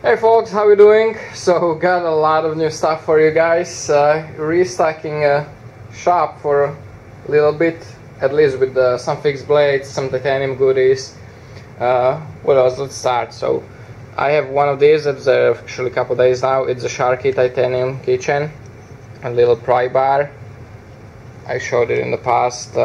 Hey folks, how you doing? So got a lot of new stuff for you guys. Restocking a shop for a little bit, at least with some fixed blades, some titanium goodies. What else? Let's start. So I have one of these that's actually a couple days now. It's a Sharky titanium keychain, a little pry bar. I showed it in the past.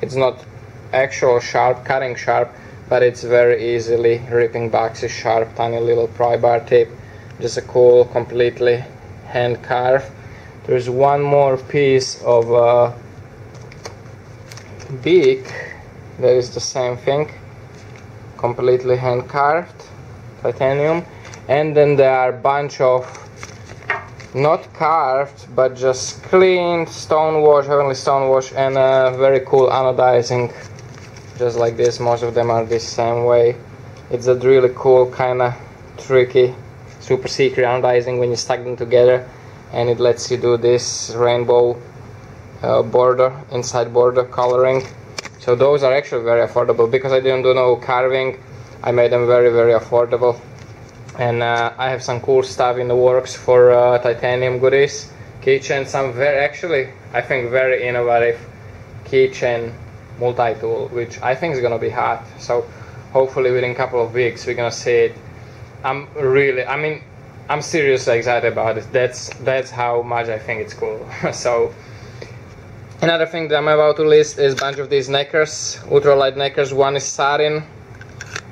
It's not actual sharp, cutting sharp, but it's very easily ripping boxes sharp, tiny little pry bar tip. Just a cool, completely hand carved. There's one more piece of beak that is the same thing, completely hand carved, titanium. And then there are a bunch of not carved but just cleaned stone wash, heavenly stone wash, and very cool anodizing. Just like this, most of them are this same way. It's a really cool, kind of tricky, super secret anodizing when you stack them together, and it lets you do this rainbow border, inside border coloring. So those are actually very affordable. Because I didn't do no carving, I made them very, very affordable. And I have some cool stuff in the works for titanium goodies, keychain, some very, actually, I think very innovative keychain multi-tool, which I think is gonna be hot. So hopefully within a couple of weeks we're gonna see it. I'm seriously excited about it. That's how much I think it's cool. So another thing that I'm about to list is a bunch of these neckers, ultralight neckers. One is satin,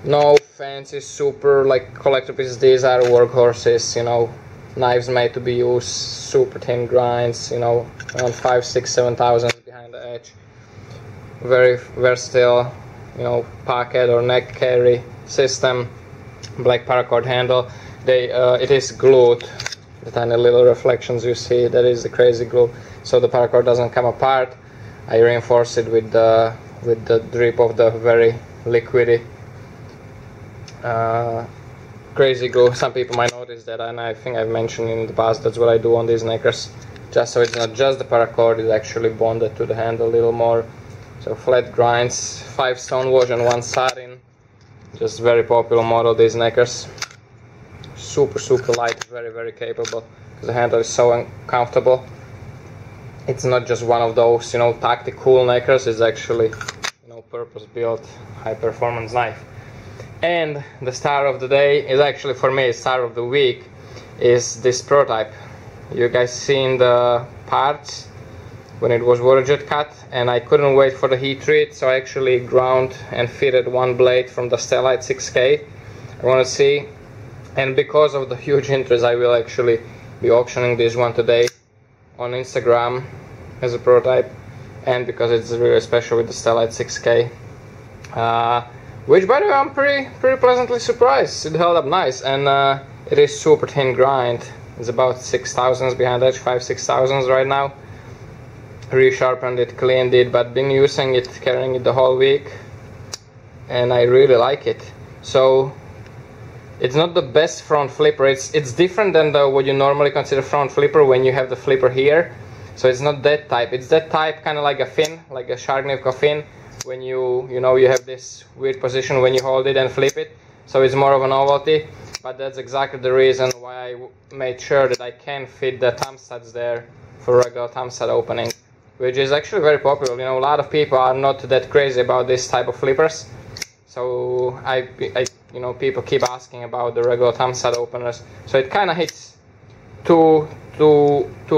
no fancy super like collector pieces. These are workhorses, you know, knives made to be used, super thin grinds, you know, around 5, 6, 7,000 behind the edge. Very versatile, you know, pocket or neck carry system. Black paracord handle. It is glued. The tiny little reflections you see, that is the crazy glue, so the paracord doesn't come apart. I reinforce it with the drip of the very liquidy crazy glue. Some people might notice that, and I think I've mentioned in the past that's what I do on these neckers, just so it's not just the paracord, it's actually bonded to the handle a little more. So flat grinds, 5 stone wash and 1 satin. Just very popular model, these neckers. Super, super light, very, very capable, because the handle is so comfortable. It's not just one of those, you know, tactical neckers. It's actually, you know, purpose-built, high-performance knife. And the star of the day is actually, for me, star of the week, is this prototype. You guys seen the parts when it was water jet cut, and I couldn't wait for the heat treat, so I actually ground and fitted one blade from the Stellite 6K. I want to see, and because of the huge interest, I will actually be auctioning this one today on Instagram as a prototype, and because it's really special with the Stellite 6K, which by the way I'm pretty pleasantly surprised. It held up nice, and it is super thin grind. It's about 6,000 behind edge, 5-6,000 right now. Resharpened it, cleaned it, but been using it, carrying it the whole week, and I really like it. So it's not the best front flipper. It's different than what you normally consider front flipper when you have the flipper here. So it's not that type. It's that type, kind of like a fin, like a Sharknivka fin, when you know you have this weird position when you hold it and flip it. So it's more of a novelty, but that's exactly the reason why I made sure that I can fit the thumb studs there for regular thumb stud opening, which is actually very popular. You know, a lot of people are not that crazy about this type of flippers. So you know, people keep asking about the regular thumb stud openers. So it kind of hits two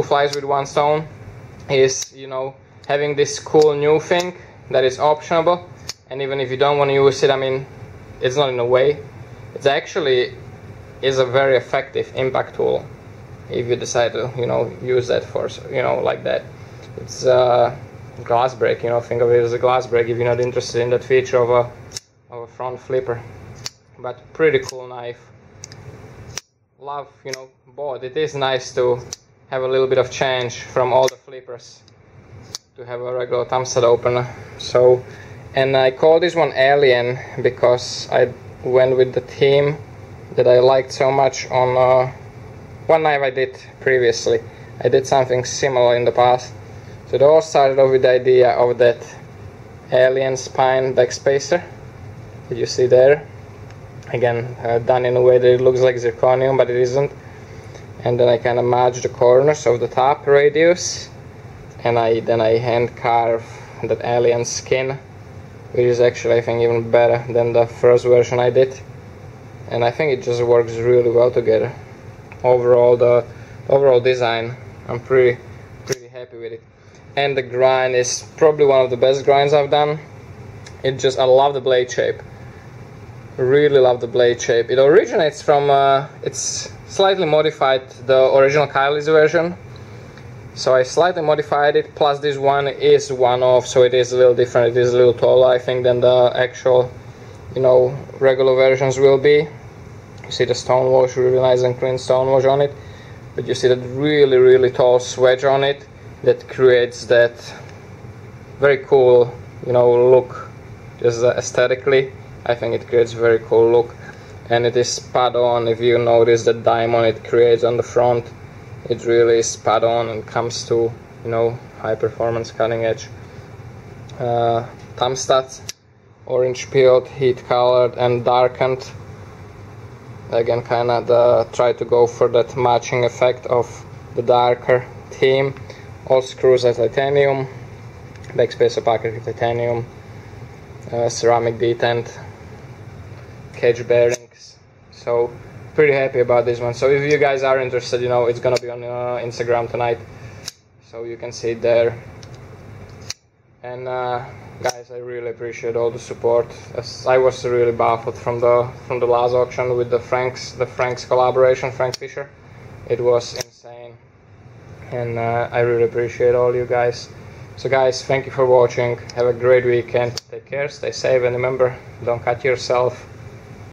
flies with one stone. Is, you know, having this cool new thing that is optionable, and even if you don't want to use it, I mean, it's not in a way. It's actually is a very effective impact tool if you decide to, you know, use that for, you know, like that. It's glass break, you know, think of it as a glass break if you're not interested in that feature of a front flipper. But pretty cool knife. Love, you know, both. It is nice to have a little bit of change from all the flippers to have a regular thumb stud opener. So, and I call this one Alien because I went with the theme that I liked so much on one knife I did previously. I did something similar in the past. So it all started off with the idea of that alien spine backspacer that you see there. again done in a way that it looks like zirconium, but it isn't. And then I kind of match the corners of the top radius, and then I hand carve that alien skin, which is actually, I think, even better than the first version I did, and I think it just works really well together. Overall, the overall design, I'm pretty happy with it. And the grind is probably one of the best grinds I've done. I love the blade shape. Really love the blade shape. It originates from it's slightly modified the original Kylie's version, so I slightly modified it, plus this one is one-off, so it is a little different. It is a little taller, I think, than the actual, you know, regular versions will be. You see the stone wash, really nice and clean stone wash on it, but you see that really tall swedge on it that creates that very cool, you know, look. Just aesthetically, I think it creates a very cool look, and it is spot on. If you notice the diamond it creates on the front, it really is spot on and comes to, you know, high performance, cutting edge. Thumb studs, orange peeled, heat colored and darkened. Again, kind of try to go for that matching effect of the darker theme. All screws are titanium, backspacer pocket titanium, ceramic detent, cage bearings. So pretty happy about this one. So if you guys are interested, you know, it's gonna be on Instagram tonight, so you can see it there. And guys, I really appreciate all the support, as I was really baffled from the last auction with the Frank's collaboration, Frank Fisher. It was insane, and I really appreciate all you guys. So guys, thank you for watching. Have a great weekend. Take care, stay safe, and remember, don't cut yourself.